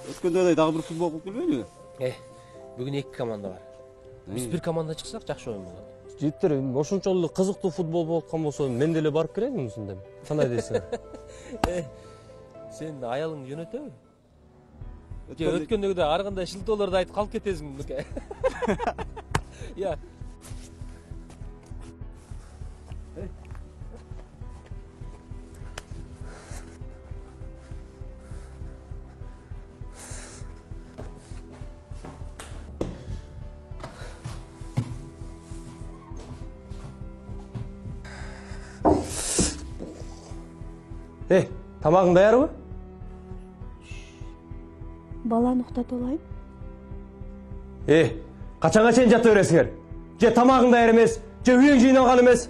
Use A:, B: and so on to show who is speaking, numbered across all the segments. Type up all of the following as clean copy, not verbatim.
A: Өткөндө дагы бир футбол кылып келбейбиби?
B: Бүгүн 2 команда бар. Биз бир команда чыксак жакшы оюн болот.
C: Життер, ошончолук эле кызыктуу футбол болуп аткан болсо, мен деле барып келейинби ушунда? Кандай дейсиң?
B: Сен аялың жөнөтөбү? Же өткөндөгүдөй ар кандай шылтоолорду айтып калып кетесиң мынке. Я.
C: Тамагың даярбы?
D: Баланы уктатып алайын.
C: Качанга чейин жата бересиңер? Же тамагың даяр эмес, же үйүң жыйналган эмес?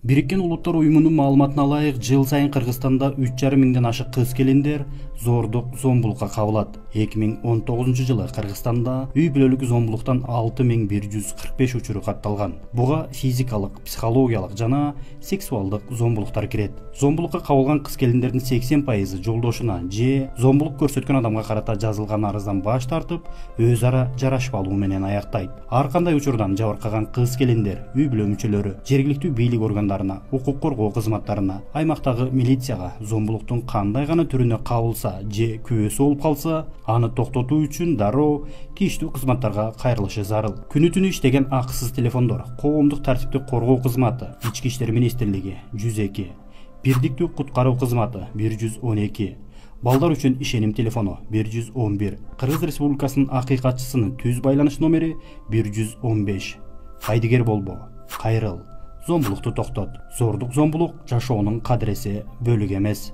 E: Бириккен Улуттар Уюмунун маалыматына ылайык, жыл сайын Кыргызстанда 3,5 миңден ашык кыз-келиндер зордук, зомбулукка кабылат. 2019 жылы Кыргызстанда үй бүлөлүк зомбулуктан 6145 учуру катталган. Буга физикалык, психологиялык жана сексуалдык зомбулуктар кирет. Зомбулукка кабылган кыз-келиндердин 80% жолдошуна же зомбулук көрсөткөн адамга карата жазылган арыздан баш тартып, өз ара жарашпалуу менен аяктайт. Ар кандай учурдан жабыркаган кыз-келиндер, үй бүлө мүчөлөрү, жергиликтүү бийлик органдарына, укук коргоо кызматтарына, аймактагы милицияга зомбулуктун кандай гана түрүнө кабылса же күбөсү болуп калса, аны токтотуу үчүн дароо тийиштүү кызматтарга кайрылышы зарыл. Күнү түнү иштеген акысыз телефондор, коомдук тартипти коргоо кызматы, Ички иштер министрлиги 102, бирдиктүү куткаруу кызматы 112, балдар үчүн ишеним телефону 111, Кыргыз Республикасынын акыйкатчысынын түз байланыш номери 115. Кайдыгер болбо, кайрыл, зомбулукту токтот. Зордук зомбулук жашоонун кадиреси бөлүк эмес.